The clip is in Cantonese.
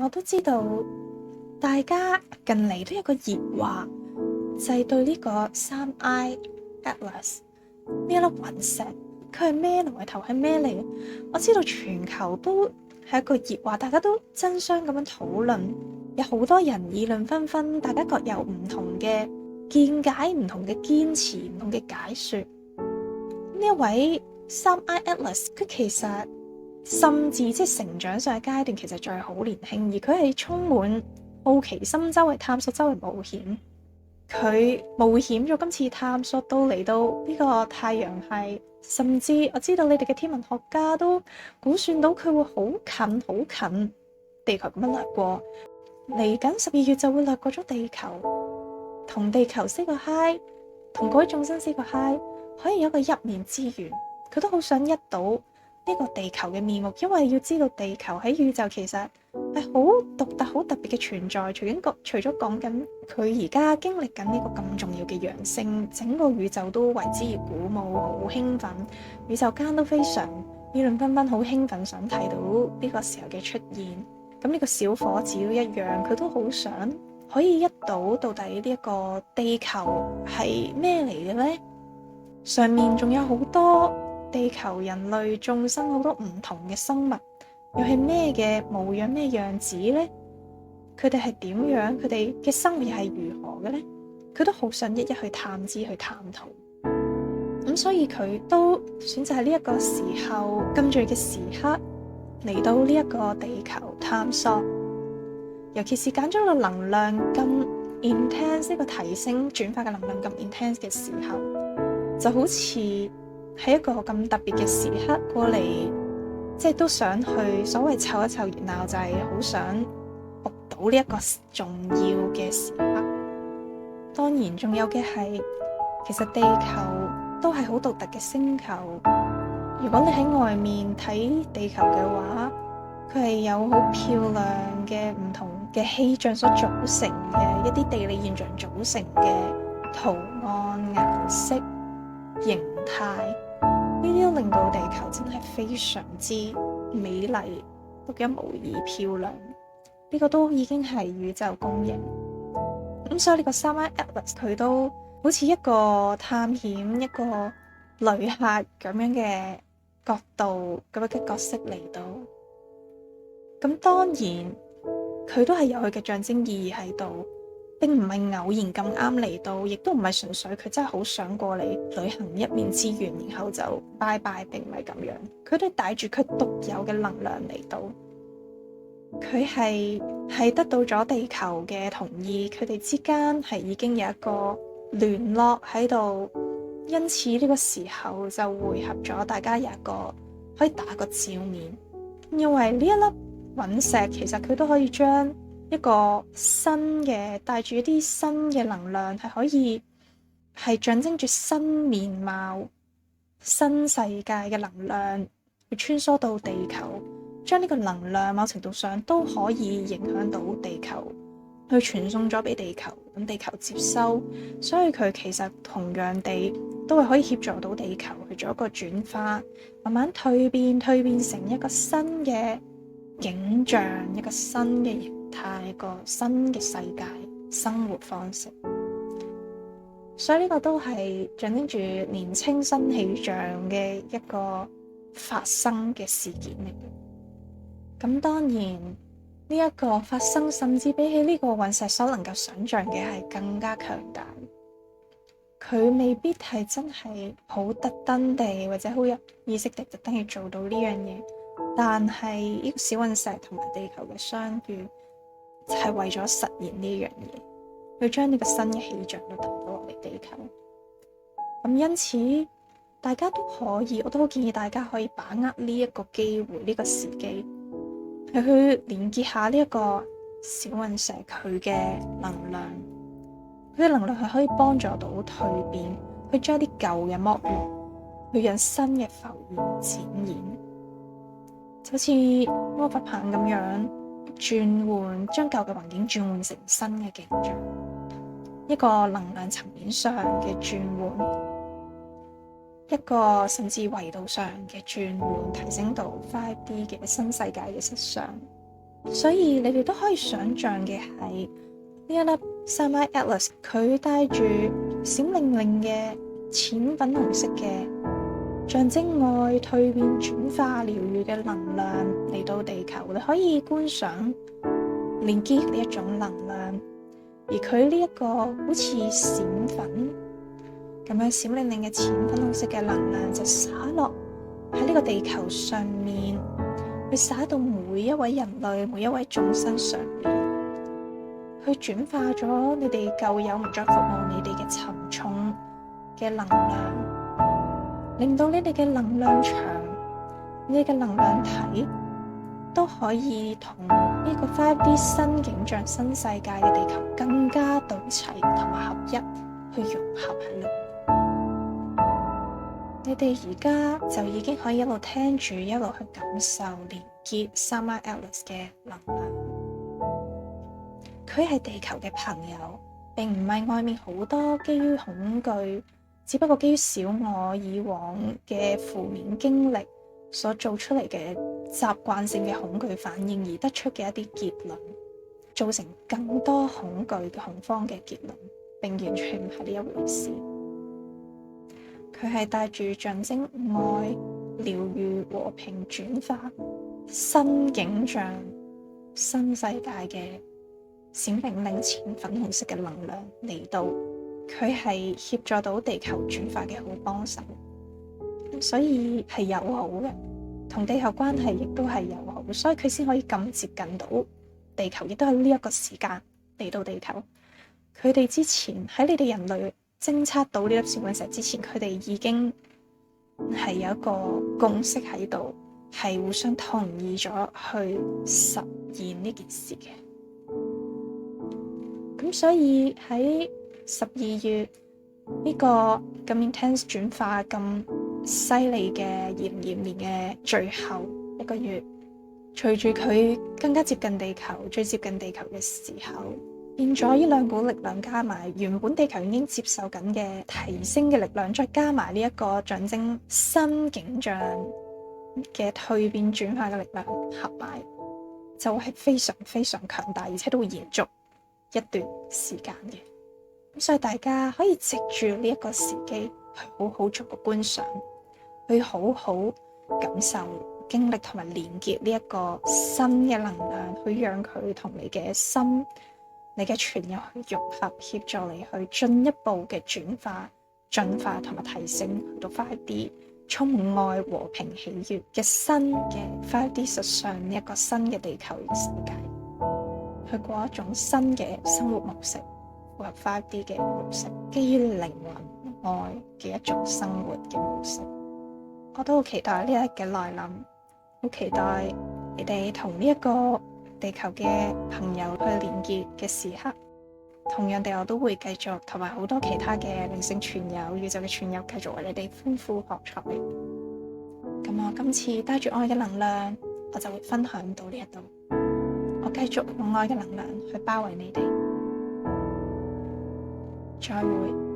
我都知道大家近嚟都有個熱話，就係對呢個 3I Atlas 呢一粒隕石，佢係咩來頭，係咩嚟？我知道全球都係一個熱話，大家都爭相咁樣討論，有好多人議論紛紛，大家各有唔同嘅見解、唔同嘅堅持、唔同嘅解說。呢一位 3I Atlas，佢其實甚至即係成長上嘅階段，其實仲係好年輕，而佢係充滿好奇心，周圍探索，周圍冒險。佢冒險咗今次探索到嚟到呢個太陽系，甚至我知道你哋嘅天文學家都估算到佢會好近好近地球咁樣掠過，嚟緊12月就會掠過咗地球，同地球 say 個 hi， 同各位眾生 say 個 hi， 可以有一個一面之緣。佢都好想一睹呢個地球嘅面目，因為要知道地球喺宇宙其實係好獨特、好特別嘅存在。除咗講緊佢而家經歷緊呢個咁重要嘅揚升，整個宇宙都為之而鼓舞，好興奮。宇宙間都非常議論紛紛，好興奮想睇到呢個時候嘅出現。咁呢個小伙子都一樣，佢都好想可以一睹到底呢一個地球係咩嚟嘅呢？上面仲有好多地球人類眾生，好多唔同嘅生物，又係咩嘅模樣、咩樣子呢？佢哋係點樣？佢哋嘅生活又係如何嘅呢？佢都好想一一去探知、去探討。咁所以佢都選擇喺呢一個時候咁重要嘅時刻嚟到呢一個地球探索，尤其是揀咗個能量咁 intense， 呢個提升轉化嘅能量咁 intense 嘅時候，就好似喺一個咁特別嘅時刻過嚟，即係都想去所謂湊一湊熱鬧，就係好想目睹呢一個重要嘅時刻。當然仲有嘅係，其實地球都係好獨特嘅星球。如果你喺外面睇地球嘅話，佢係有好漂亮嘅唔同嘅氣象所組成嘅一啲地理現象組成嘅圖案、顏色、形態，呢啲都令到地球真係非常之美麗、獨一無二、漂亮。呢個都已經係宇宙公認。咁所以呢個 3I Atlas 佢都好似一個探險、一個旅客咁樣嘅角度、咁樣嘅角色嚟到。咁當然佢都係有佢嘅象徵意義喺度，並唔係偶然咁啱嚟到，亦都唔係純粹佢真係好想過嚟旅行一面之緣，然後就拜拜，並唔係咁樣。佢都帶住佢獨有嘅能量嚟到，佢係得到咗地球嘅同意，佢哋之間係已經有一個聯絡喺度，因此呢個時候就匯合咗，大家有一個可以打個照面。因為呢一粒隕石其實佢都可以將一個新嘅帶住一啲新嘅能量，係可以係象徵住新面貌、新世界嘅能量去穿梭到地球，將呢個能量某程度上都可以影響到地球，去傳送咗俾地球，咁地球接收，所以佢其實同樣地都係可以協助到地球去做一個轉化，慢慢蛻變成一個新嘅景象，一個新嘅形態，一個新嘅世界生活方式。所以呢個都係象徵住年青新氣象嘅一個發生嘅事件嚟嘅。咁當然呢一個發生，甚至比起呢個隕石所能夠想象嘅係更加強大。佢未必係真係好特登地，或者好有意識地特登去做到呢樣嘢，但係呢個小隕石同埋地球嘅相遇，就係為咗實現呢樣嘢，去將呢個新嘅氣象都帶到落嚟地球。咁因此大家都可以，我都好建議大家可以把握呢一個機會，呢個時機去連結下呢一個小隕石佢嘅能量。佢嘅能量係可以幫助到蛻變，去將啲舊嘅剝落，去讓新嘅浮現展現，就好似魔法棒咁樣轉換，將舊嘅環境轉換成新嘅景象，一個能量層面上嘅轉換，一個甚至維度上嘅轉換，提升到 5D 嘅新世界嘅實相。所以你哋都可以想像嘅係呢一粒三 I Atlas， 佢帶住閃靈靈嘅淺粉紅色嘅象徵愛、蛻變、轉化、療癒嘅能量嚟到地球。你可以觀賞連結呢一種能量，而佢呢一個好似閃粉咁樣閃靈靈嘅淺粉紅色嘅能量就灑落喺呢個地球上面，去灑到每一位人類、每一位眾生上面，去轉化咗你哋舊有唔再服務你哋嘅沉重嘅能量，令到你哋嘅能量場、你哋嘅能量體都可以同呢個 5D 新景象、新世界嘅地球更加對齊同埋合一，去融合喺裏面。你哋而家就已經可以一路聽住，一路去感受連結三 I Atlas 嘅能量。佢係地球嘅朋友，並唔係外面好多基於恐懼，只不過基於小我以往嘅負面經歷所做出嚟嘅習慣性嘅恐懼反應而得出嘅一啲結論，造成更多恐懼嘅恐慌嘅結論，並完全唔係呢一回事。佢係帶住象徵愛、療癒、和平、轉化、新景象、新世界嘅閃靈靈淺粉紅色嘅能量嚟到，佢係協助到地球轉化嘅好幫手，所以係友好嘅，同地球關係亦都係友好，所以佢先可以咁接近到地球，亦都係呢一個時間嚟到地球。佢哋之前喺你哋人類偵測到呢粒小隕石之前，佢哋已經係有一個共識喺度，係互相同意咗去實現呢件事嘅。咁所以喺12月呢個咁 intense 轉化咁犀利嘅炎年嘅最後一個月，隨住佢更加接近地球，最接近地球嘅時候，變咗呢兩股力量加埋原本地球已經接受緊嘅提升嘅力量，再加埋呢一個象徵新景象嘅蛻變轉化嘅力量合埋，就係非常非常強大，而且都會延續一段時間嘅。咁所以大家可以藉住呢一個時機去好好做個觀賞，去好好感受、經歷同埋連結呢一個新嘅能量，去讓佢同你嘅心、你嘅存有去融合，協助你去進一步嘅轉化、進化同埋提升，去到5D充滿愛、和平、喜悅嘅新嘅5D 實相呢一個新嘅地球世界，去過一種新嘅生活模式，符合5D 嘅模式，基於靈魂愛嘅一種生活嘅模式。我都好期待呢一日嘅來臨，好期待你哋同呢一個地球嘅朋友去連結嘅時刻。同樣地，我都會繼續同埋好多其他嘅靈性傳友、宇宙嘅傳友，繼續為你哋豐富學習。咁我今次帶住愛嘅能量，我就會分享到呢一度。我繼續用愛嘅能量去包圍你哋。再會。